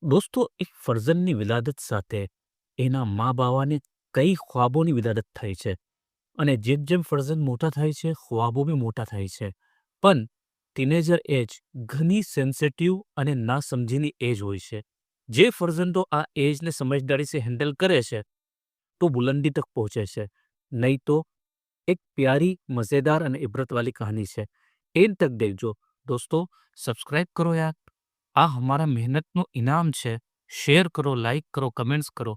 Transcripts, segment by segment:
દોસ્તો, એક ફર્ઝનની વિલાદત સાથે એના મા-બાવાને કઈ ખ્વાબોની વિલાદત થાય છે અને જેમ જેમ ફર્ઝન મોટા થાય છે, ખ્વાબો બી મોટા થાય છે. પણ ટીનેજર એજ ઘણી સેન્સિટિવ અને નાસમજીની એજ હોય છે. જે ફર્ઝન તો આ એજને સમજદારી હેન્ડલ કરે છે, તો બુલંદી તક પહોંચે છે. નહીં તો એક પ્યારી, મज़ेदार અને इबरत वाली कहानी છે. એન્ડ તક દેખજો. દોસ્તો, સબસ્ક્રાઇબ કરો યાર. આ હમારા મહેનતનું ઇનામ છે. શેર કરો, લાઈક કરો, કમેન્ટ્સ કરો.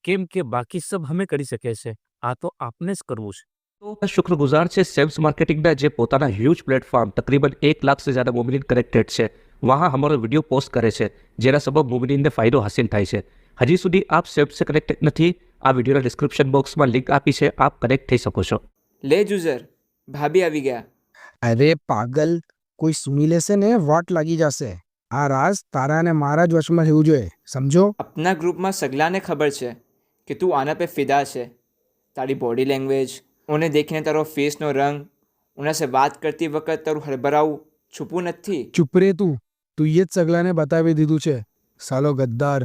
કેમ કે બાકી સબ હમે કરી શકે છે. આ તો આપને જ કરવું છે. तो शुक्रगुजार છે સેલ્સ માર્કેટિંગના જે પોતાના હ્યુજ પ્લેટફોર્મ તકરીબન 1 લાખ से ज़्यादा મોમિનીન કનેક્ટેડ છે. વहाँ हमारो વિડીયો પોસ્ટ કરે છે જેના સબબ મોમિનીનને ફાયદો હાસિલ થાય છે. હજી સુધી આપ સેલ્ફ से કનેક્ટેડ નથી, આ વિડીયોના ડિસ્ક્રિપ્શન બોક્સમાં લિંક આપી છે, આપ કનેક્ટ થઈ શકો છો. લે યુઝર, ભાભી આવી ગયા. અરે પાગલ, કોઈ સુની લેશે ને વાટ લાગી જશે. આ રાજ તારા અને મારા જ વશમાં રહેવું જોઈએ, સમજો. अपना ग्रुपમાં સગલાને ખબર છે કે તું આના पे ફિદા છે. તારી બોડી લેંગ્વેજ, ઉन्हें देखने તારો ફેસનો રંગ, ઉના से વાત કરતી વખત તારું હરભરાવું છુપું નથી. ચૂપ રે તું એ જ સગલાને બતાવી દીધું છે, સાલો ગદ્દાર.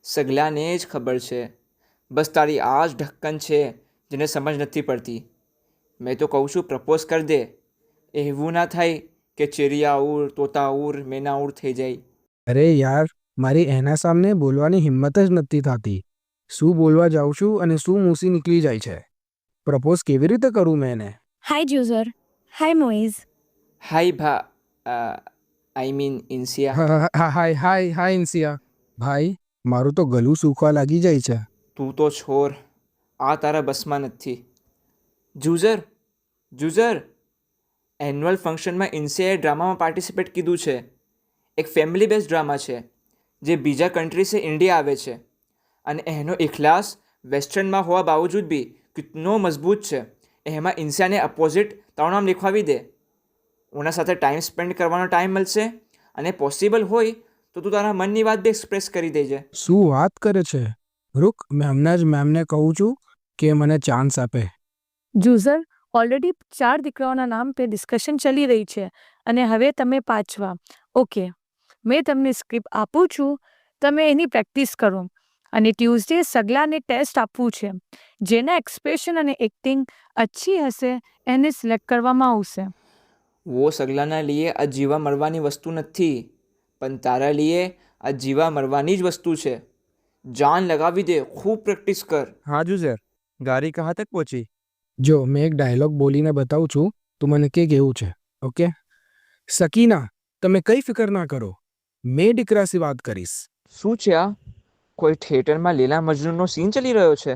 સગલાને જ ખબર છે. બસ તારી આ જ ઢક્કન છે જેને સમજ નથી પડતી. મેં તો કહું છું પ્રપોઝ કરી દે. એવું ના થાય કે ચિડિયા ઉડ, તોતા ઉડ, મેના ઉડ થઈ જાય. અરે યાર, મારી એના સામને બોલવાની હિંમત જ નથી થતી. શું બોલવા જાઉં છું અને શું મૂસી નીકળી જાય છે. પ્રપોઝ કેવી રીતે કરું મેં એને? હાય જુઝર. હાય મોઇઝ. હાય આઈ મીન ઇન્સિયા. હાય હાય હાય ઇન્સિયા. ભાઈ, મારું તો ગળું સૂખવા લાગી જાય છે. તું તો છોર, આ તારા બસમાં નથી. જુઝર, જુઝર, એન્યુઅલ ફંક્શનમાં ઇન્સિયાએ ડ્રામામાં પાર્ટિસિપેટ કીધું છે. એક ફેમિલી બેઝ ડ્રામા છે જે બીજા કન્ટ્રી સે ઇન્ડિયા આવે છે અને એનો ઇખલાસ વેસ્ટર્નમાં હોવા બાવજૂદ બી કિતનો મજબૂત છે. એમાં ઇન્સિયાને અપોઝિટ તારું નામ लिखवाવી દે. ઓના સાથે ટાઈમ સ્પેન્ડ કરવાનો ટાઈમ મળશે અને પોસિબલ હોય તો તું તારા મનની વાત બી એક્સપ્રેસ કરી દેજે. શું વાત કરે છે? રૂક, મેં હમણાં જ મેમને કહું છું કે મને ચાન્સ આપે. જુઝર, ઓલરેડી 4 દીકરાઓના નામ पे ડિસ્કશન ચાલી રહી છે અને હવે તમે પાંચવા. ઓકે, મેં તમને સ્ક્રિપ્ટ આપું છું, તમે એની પ્રેક્ટિસ કરો અને ટ્યુઝડે સગલાને ટેસ્ટ આપવું છે. જેના એક્સપ્રેશન અને એક્ટિંગ અચ્છી હશે એને સિલેક્ટ કરવામાં આવશે. વો સગલાના લીએ આ જીવા મરવાની વસ્તુ નથી, પણ તારા લીએ આ જીવા મરવાની જ વસ્તુ છે. જાન લગાવી દે, ખૂબ પ્રેક્ટિસ કર. हाँ जूझर, गाड़ी कहाँ तक पहुंची? જો મેં એક ડાયલોગ બોલીને બતાવું છું, તું મને કે કેવું છે, ઓકે? સકીના, તમે કઈ ફિકર ના કરો, મેં દીકરાથી વાત કરીશ. શું છે આ? કોઈ થિયેટરમાં લીલા મજનૂનો સીન ચાલી રહ્યો છે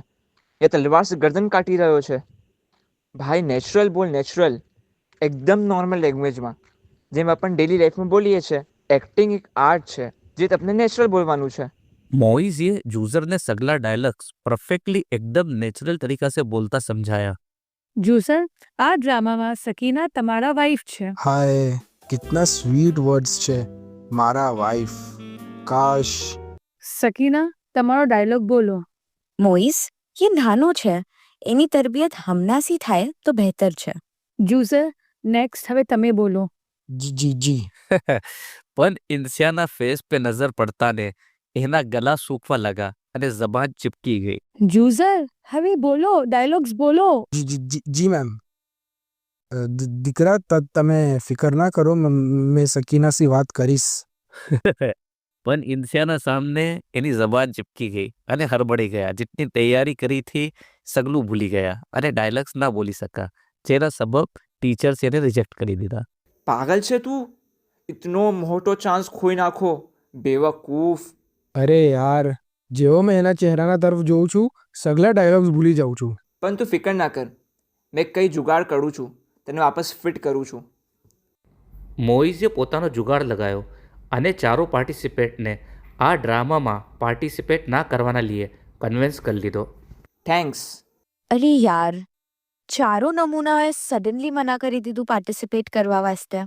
યા તલવાર સે ગરદન કાટી રહ્યો છે? ભાઈ નેચરલ બોલ, નેચરલ, એકદમ નોર્મલ લેંગ્વેજમાં, જેમ આપણે ડેલી લાઈફમાં બોલીએ છીએ. એક્ટિંગ એક આર્ટ છે જે તમને નેચરલ બોલવાનું છે. મોઇઝે यूजर ने सगला डायलॉग्स परफेक्टली एकदम नेचुरल तरीका से बोलता समझाया. જુઝર, આ ડ્રામામાં સકીના તમારા વાઇફ છે. હાય, કિતના સ્વીટ વર્ડ્સ છે, મારા વાઈફ. કાશ. સકીના, તમારો ડાયલોગ બોલો. મોઇસ, ये નાનો છે, એની તરબિયત હમણાંથી થાય તો બહેતર છે. જુઝર, નેક્સ્ટ હવે તમે બોલો. જી જી જી. પણ ઇન્સિયાના ફેસ पे નજર પડતા ને એના ગલા સૂકવા લગા અને જબાન ચિપકી ગઈ. જુઝર, હવે બોલો, ડાયલોગ્સ બોલો. જી જી જી જી મેમ. દીકરા, તમે ફિકર ના કરો, મેં સકીનાથી વાત કરીશ. પણ ઇન્સિયાના સામને એની જબાન ચિપકી ગઈ અને હરબડી ગયા. जितनी તૈયારી કરી थी સગલું ભૂલી ગયા અને ડાયલોગ્સ ના બોલી શકા, જેના સબબ ટીચર્સ એને રિજેક્ટ કરી દીધા. પાગલ છે તું? ઇતનો મોટો ચાન્સ ખોઈ નાખો, બેવકૂફ. અરે યાર, જેવો મેં એના ચહેરાના તરફ જોઉં છું, સગલા ડાયલોગ્સ ભૂલી જાઉં છું. પણ તું ફિકર ના કર, મેં કઈ જુગાડ કરું છું, તને વાપસ ફિટ કરું છું. મોઇઝે પોતાનો જુગાડ લગાવ્યો અને ચારો પાર્ટિસિપેન્ટને આ ડ્રામામાં પાર્ટિસિપેટ ના કરવાના લીએ કન્વિન્સ કરી લીધો. થેન્ક્સ. અરે યાર, ચારો નમૂનાએ સડનલી મના કરી દીધું પાર્ટિસિપેટ કરવા વાસ્તે.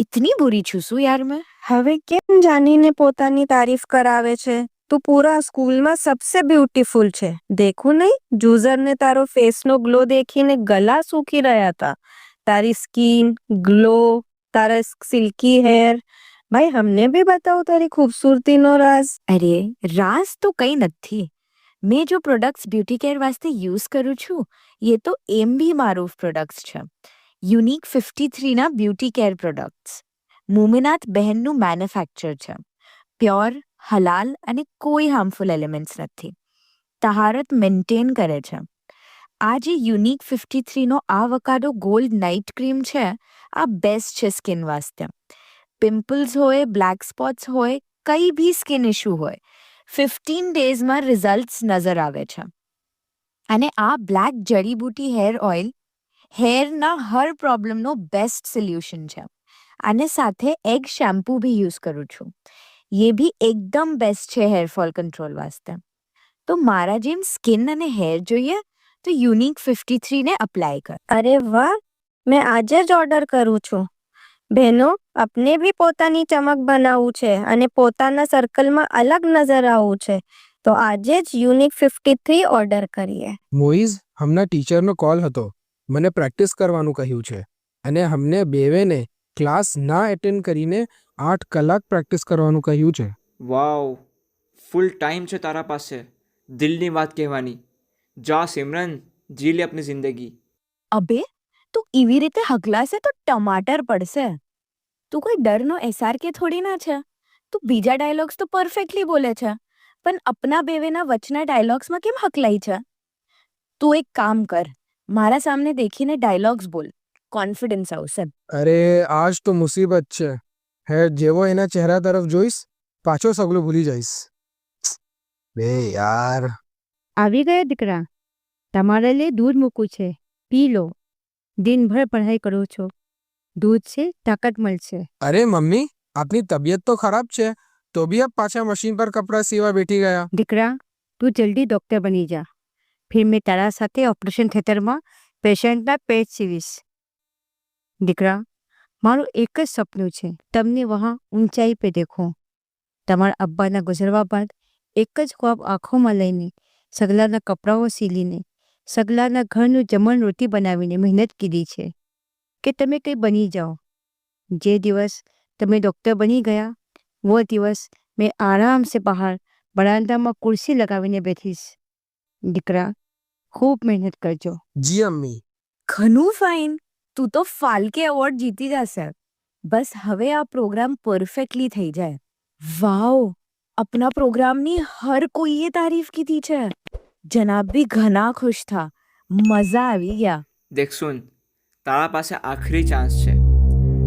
ઇતની બુરી છું શું યાર મેં? હવે કેમ જાનીને પોતાની તારીફ કરાવે છે? તું પૂરા સ્કૂલમાં સબસે બ્યુટીફુલ છે. દેખું નહીં, જુઝરને તારો ફેસનો ગ્લો દેખીને ગલા સૂકી રહ્યા હતા. તારી સ્કિન ગ્લો, તારા સિલ્કી હેર भाई हमने भी बताओ तेरी खूबसूरतीનો રાઝ. અરે રાસ તો કંઈ નથી. મેં જો પ્રોડક્ટ્સ બ્યુટી કેર વાસ્તે યુઝ કરું છું એ તો એમબી મારૂફ પ્રોડક્ટ્સ છે. યુનિક 53ના બ્યુટી કેર પ્રોડક્ટ્સ. મુમીનાથ બહેનનું મેન્યુફેક્ચર છે. પ્યોર, હલાલ અને કોઈ હાર્મફુલ એલિમેન્ટ્સ નથી. તહારત મેન્ટેન કરે છે. આ જે યુનિક 53નો આવકાડો ગોલ્ડ નાઇટ ક્રીમ છે આ બેસ્ટ છે સ્કિન વાસ્તે. પિમ્પલ્સ હોય, બ્લેક સ્પોટ્સ હોય, કઈ બી સ્કિન ઇશ્યુ હોય, 15 ડેઝમાં રિઝલ્ટ્સ નજર આવે છે. અને આ બ્લેક જડીબુટી હેર ઓઇલ હેરના હર પ્રોબ્લેમનો બેસ્ટ સોલ્યુશન છે. અને સાથે એગ શેમ્પૂ બી યુઝ કરું છું. એ બી એકદમ બેસ્ટ છે હેરફોલ કંટ્રોલ વાસ્તે. તો મારા જેમ સ્કિન અને હેર જોઈએ તો યુનિક 53ને અપ્લાય કર. અરે વાહ, મેં આજે જ ઓર્ડર કરું છું. બહેનો, આપને બી પોતાની ચમક બનાવવું છે અને પોતાના સર્કલમાં અલગ નજર આવવું છે તો આજે જ યુનિક 53 ઓર્ડર કરીએ. મોઈઝ, હમણાં ટીચરનો કોલ હતો. મને પ્રેક્ટિસ કરવાનું કહ્યું છે અને હમને બેવેને ક્લાસ ના એટેન્ડ કરીને 8 કલાક પ્રેક્ટિસ કરવાનું કહ્યું છે. વાવ, ફૂલ ટાઈમ છે તારા પાસે દિલની વાત કહેવાની. જા સિમરન, જી લે આપની જિંદગી. અબે તું એવી રીતે હકલાશે તો ટમાટર પડશે. તું કોઈ ડરનો એસઆરકે થોડી ના છે. તું બીજા ડાયલોગ્સ તો પરફેક્ટલી બોલે છે પણ અપના બેવેના વચના ડાયલોગ્સમાં કેમ હકલાઈ છે? તું એક કામ કર, મારા સામને દેખીને ડાયલોગ્સ બોલ, કોન્ફિડન્સ આવશે. અરે આજ તો મુસીબત છે. હે જેવો એના ચહેરા તરફ જોઈશ પાછો સગલું ભૂલી જઈશ. બે યાર. આવી ગયા દીકરા, તમારે લે દૂધ મૂકું છે, પી લો. દિનભર પઢાઈ કરો છો, દૂધ છે તાકાત મળશે. અરે મમ્મી, આપની તબિયત તો ખરાબ છે તો બી આપ પાછા મશીન પર કપડાં સીવા બેઠી ગયા. દીકરા, તું જલ્દી ડૉક્ટર બની જા, ફિર મેં તારા સાથે ઓપરેશન થિયેટરમાં પેશન્ટના પેટ સીવીશ. દીકરા, મારું એક જ સપનું છે, તમને વહાં ઊંચાઈ પે દેખો. તમારા અબ્બાના ગુજરવા બાદ એક જ ખ્વાબ આંખોમાં લઈને સગલાના કપડાઓ સીલીને સગલાના ઘરનું જમણ રોટી બનાવીને મહેનત કીધી છે કે તમે કંઈ બની જાઓ. જે દિવસ તમે ડૉક્ટર બની ગયા वो દિવસ મેં આરામ સે બહાર બરાંદામાં કુર્સી લગાવીને બેઠીશ. દીકરા, ખૂબ મહેનત કરજો. જી અમ્મી. ઘણું ફાઇન, તું તો ફાલ્કે એવોર્ડ જીતી જશે. બસ હવે આ પ્રોગ્રામ પરફેક્ટલી થઈ જાય. વાવ, अपना प्रोग्रामની હર કોઈએ તારીફ કીધી છે. જનાબ भी ઘણા ખુશ થા, મજા આવી ગયા. દેખ સુન, તારા પાસે આખરી ચાન્સ છે.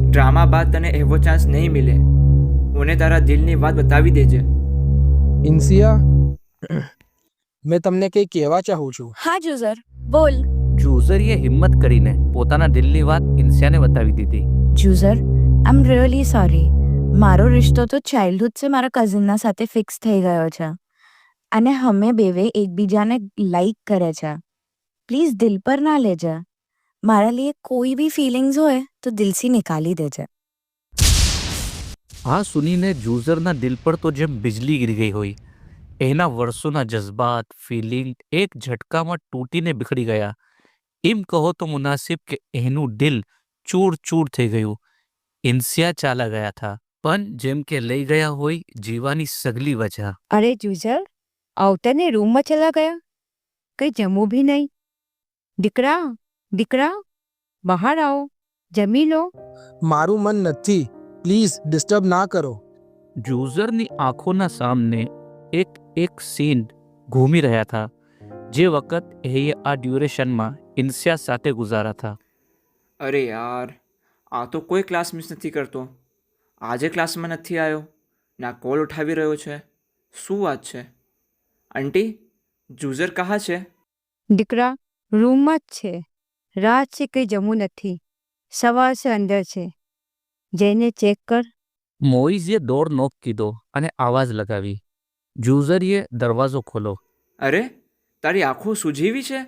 ડ્રામા બાદ તને એવો ચાન્સ નહીં મિલે. મને તારા દિલની વાત બતાવી દેજે. ઇન્સિયા, મેં તમને કંઈ કહેવા ચાહું છું. હા જુઝર, બોલ. જુઝરીએ હિંમત કરીને પોતાના દિલની વાત ઇન્સિયાને બતાવી દીધી. જુઝર, આઈ એમ રિયલી સોરી. મારો રિશ્તો તો ચાઇલ્ડહુડ સે મારા કઝિનના સાથે ફિક્સ થઈ ગયો છે અને અમે બેવે એકબીજાને લાઈક કરે છે. પ્લીઝ દિલ પર ના લેજે. મારા લીએ કોઈ બી ફિલિંગ્સ હોય તો દિલથી નિકાલી દેજે. આ સુનીને જુઝરના દિલ પર તો જેમ બિજલી ગીરી ગઈ હોય. એના વર્ષોના જજ્બાત, ફિલિંગ એક ઝટકામાં તૂટીને બીખરી ગયા. એમ કહો તો મુનાસિબ કે એનું દિલ ચૂર ચૂર થઈ ગયું. ઇન્સિયા ચાલા ગયા था, પણ જેમ કે લઈ ગયા હોય જીવાની સગલી વજહ. અરે જુઝર, આવતાને રૂમમાં ચલા ગયા, કંઈ જમવું બી નહીં. દીકરા, દીકરા, બહાર આવો, જમી લો. મારું મન નથી, પ્લીઝ ડિસ્ટર્બ ના કરો. જુઝરની આંખોના સામને એક સીન ઘૂમી રહ્યા था, જે વખત એ આ ડ્યુરેશનમાં ઇન્સિયા સાથે ગુજારા था. અરે યાર, આ તો કોઈ ક્લાસ મિસ નથી કરતો. આજે ક્લાસમાં નથી આવ્યો, ના કોલ ઉઠાવી રહ્યો છે. શું વાત છે? આંટી, જુઝર કહા છે? દીકરા, રૂમમાં જ છે. રાત છે કંઈ જમવું નથી, સવાર છે અંદર છે, જઈને ચેક કર. મોઇઝે દોર નોક કીધો અને આવાજ લગાવી. જુઝરીએ દરવાજો ખોલો. અરે, તારી આંખો સૂજીવી છે?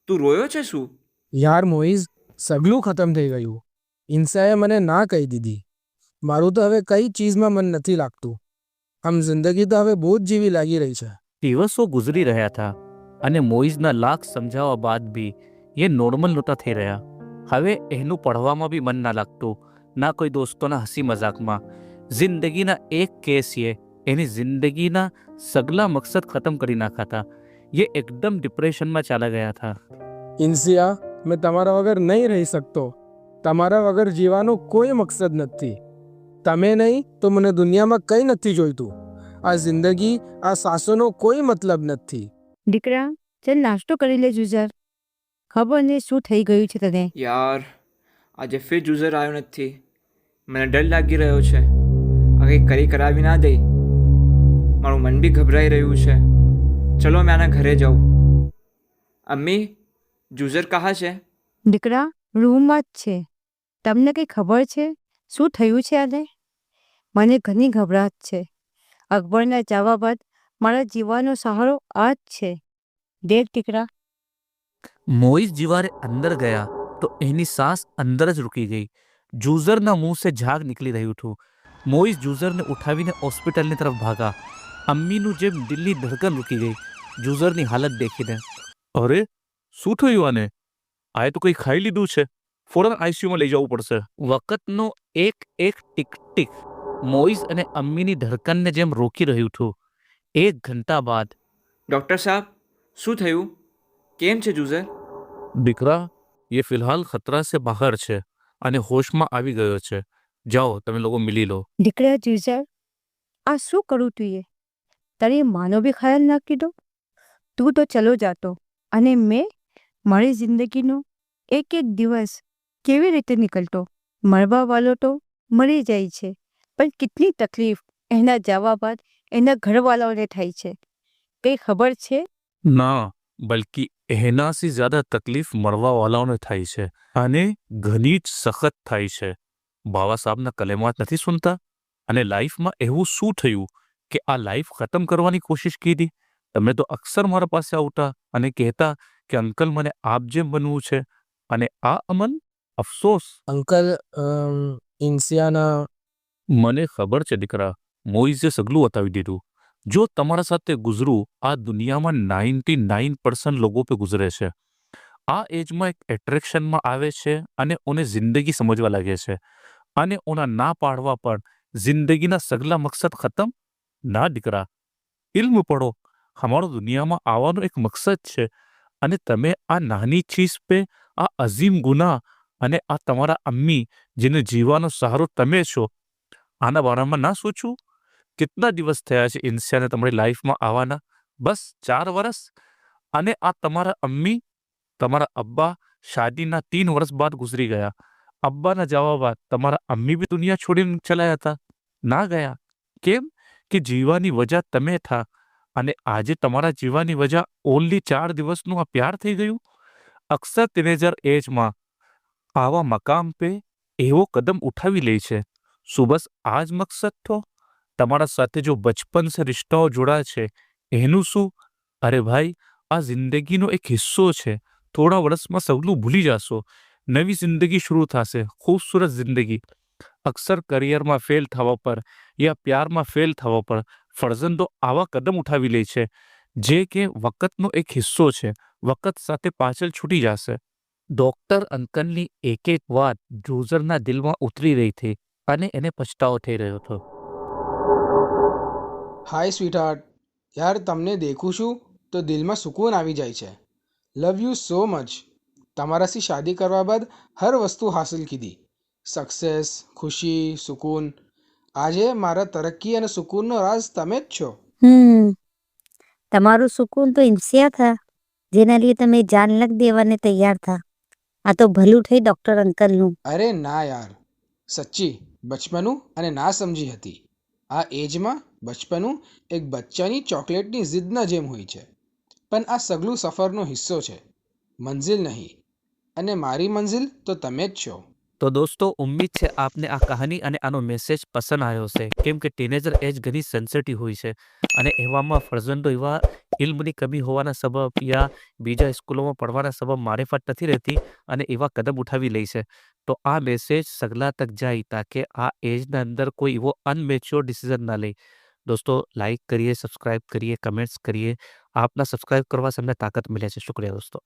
તું રોયો છે શું? યાર મોઈઝ, સગલું ખતમ થઈ ગયું. ઇન્સાએ મને ના કહી દીધી. મારું તો હવે કઈ ચીઝમાં મન નથી લાગતું. આમ જિંદગી તો હવે બહુ જ જેવી લાગી રહી છે. દિવસો ગુજરી રહ્યા था અને મોઇઝના લાખ સમજાવવા બાદ બી એ નોર્મલ નહોતા થઈ રહ્યા. હવે એનું પઢવામાં બી મન ના લાગતું, ના કોઈ દોસ્તોના હસી મજાકમાં, જિંદગીના એક કેસીએ એની જિંદગીના સગલા મકસદ ખતમ કરી નાખ્યા હતા. ये एकदम डिप्रेशन में चला गया था. ઇન્સિયા, મેં તમારા વગર નહીં રહી શકતો. તમારા વગર જીવાનો કોઈ મકસદ નથી. તમે નહીં તો મને દુનિયામાં કંઈ નથી જોઈતું. આ જિંદગી, આ સાસોનો કોઈ મતલબ નથી. દીકરા, ચાલ નાસ્તો કરી લે જુઝાર. ખબર નહીં શું થઈ ગયું છે તને. યાર, આજે ફિર જુઝર આવ્યો નથી. મને ડર લાગી રહ્યો છે. આ કંઈ કરી કરાવી ના દે. મારું મન બી ગભરાઈ રહ્યું છે. ચલો મેં આના ઘરે જાઉં. અમ્મી, જુઝર કહા છે? દીકરા, રૂમમાં જ છે. તમને કંઈ ખબર છે શું થયું છે આને? મને ઘણી ગભરાટ છે. અકબરના જવા બાદ મારા જીવવાનો સહારો આ જ છે. દેખ દીકરા. મોઇઝ જીવારે અંદર ગયા તો એની सांस અંદર જ રૂકી ગઈ. જુઝરના મુંહ સે ઝાગ નીકળી રહ્યું હતું. મોઇઝ જુઝરને ઉઠાવીને હોસ્પિટલની તરફ ભાગા. અમ્મીનું જેમ દિલની ધડકન રૂકી ગઈ જુઝરની હાલત દેખીને. અરે, શું થયું આને? આએ તો કંઈ ખાઈ લીધું છે. ફોરન આઈસીયુમાં લઈ જવું પડશે. વખતનો એક એક ટીક ટીક મોઇઝ અને અમ્મીની ધડકનને જેમ રોકી રહ્યું હતું. 1 ઘંટા બાદ. ડૉક્ટર સાહેબ, શું થયું? કેમ છે જુઝર? દીકરા, ये फिलहाल खतरा से બહાર છે અને હોશમાં આવી ગયો છે. જાઓ, તમે લોકો મિલી લો. દીકરા જુઝાર, આ શું કરું તું એ? તારી માનો બી ખ્યાલ ના કીધો. તું તો ચલો જાતો અને મેં મારી જિંદગીનો એક એક દિવસ કેવી રીતે નીકળતો. મળવા વાળો તો મરી જાય છે, પણ કેટલી તકલીફ એના જવા બાદ એના ઘરવાળાઓને થાય છે. કંઈ ખબર છે? ના, બલ્કि એનાથી જ્યાદા તકલીફ મળવા વાળાઓને થાય છે અને ઘણી જ સખત થાય છે. બાબા સાહેબના કલેમાત નથી સુનતા? અને લાઈફમાં એવું શું થયું કે આ લાઈફ ખતમ કરવાની કોશિશ કીધી? તમે તો અક્સર મારા પાસે આવતા અને કહેતા કે અંકલ મને આપ જેમ બનવું છે. અને આ અમન, અફસોસ. અંકલ, ઇન્સિયાના મને ખબર છે દીકરા, મોઇઝે સગલું બતાવી દીધું. જો તમારા સાથે ગુજરું, આ દુનિયામાં 99% લોકો पे ગુજરે છે. આ એજમાં એક એટ્રેક્શનમાં આવે છે અને ઉને જિંદગી સમજવા લાગે છે અને ઉના ના પાડવા પર જિંદગીના સગલા મકસદ ખતમ. ના દીકરા, ઇલ્મ પઢો. હમારો દુનિયામાં આવવાનો એક મકસદ છે અને તમે આ નાની ચીજ પે આ અઝીમ ગુનાહ અને આ તમારા અમ્મી જેને જીવવાનો સહારો તમે છો, આના બારામાં ના સોચું? કેટલા દિવસ થયા છે ઇન્સિયાને તમારી લાઈફમાં આવવાના? બસ 4 વર્ષ. અને આ તમારા અમ્મી, તમારા અબ્બા શાદીના 3 વર્ષ બાદ ગુજરી ગયા. અબ્બાના જવા બાદ તમારા અમ્મી બી દુનિયા છોડીને ચલાયા હતા. ના ગયા. કેમ? કે જીવાની વજહ તમે થા. અને આજે તમારા જીવાની વજહ ઓનલી 4 દિવસનું આ પ્યાર થઈ ગયું. અક્સર ટીનેજર એજમાં આવા મકામ પે એવો કદમ ઉઠાવી લે છે. સુબસ આ જ મકસદ થો. તમારા સાથે જો બચપન સે રિશ્તાઓ જોડા છે એનું શું? અરે ભાઈ, આ જિંદગીનો એક હિસ્સો છે. થોડા વર્ષમાં સગલું ભૂલી જાશો. નવી જિંદગી શરૂ થશે, ખૂબસૂરત જિંદગી. અક્સર કરિયરમાં ફેલ થવા પર યા પ્યારમાં ફેલ થવા પર ફરજંદો આવા કદમ ઉઠાવી લે છે જે કે વખતનો એક હિસ્સો છે. વખત સાથે પાછળ છૂટી જશે. ડોક્ટર અંકલની એક એક વાત જુઝરના દિલમાં ઉતરી રહી હતી અને એને પછતાવો થઈ રહ્યો હતો. હાય સ્વીટહાર્ટ, યાર તમને દેખું છું તો દિલમાં સુકૂન આવી જાય છે. Love you so much. તમારાથી શાદી કરવા બાદ હર વસ્તુ હાસિલ કીધી. સક્સેસ, ખુશી, સુકૂન. આજે મારા તરક્કી અને સુકૂનનો રાજ તમે જ છો. તમારું સુકૂન તો ઇન્સિયા થા, જેના लिए તમે જાન લગ દેવાને તૈયાર થા. આ તો ભલું થઈ ડૉક્ટર અંકલનું. અરે ના યાર, સચ્ચી બચપનું અને ના સમજી હતી. આ એજમાં બચપનું એક બચ્ચાની ચોકલેટની જિદના જેમ હોય છે. પણ આ સગલું સફરનો હિસ્સો છે, મંઝિલ નહીં. અને મારી મંઝિલ તો તમે જ છો. તો દોસ્તો, ઉમ્મીદ છે આપને આ કહાની અને આનો મેસેજ પસંદ આવ્યો હશે. કેમ કે ટીનેજર એજ ઘણી સેન્સિટિવ હોય છે અને એવામાં ફરજંદો એવા ઇલ્મની કમી હોવાના સબબ યા બીજા સ્કૂલોમાં પડવાના સબબ મારેફત નથી રહેતી અને એવા કદમ ઉઠાવી લે છે. તો આ મેસેજ સગલા તક જાય તાકે આ એજના અંદર કોઈ એવો અનમેચ્યોર ડિસિઝન ના લે. દોસ્તો, લાઈક કરીએ, સબસ્ક્રાઇબ કરીએ, કમેન્ટ્સ કરીએ. આપના સબસ્ક્રાઇબ કરવા से हमें ताकत मिले છે. शुक्रिया दोस्तों.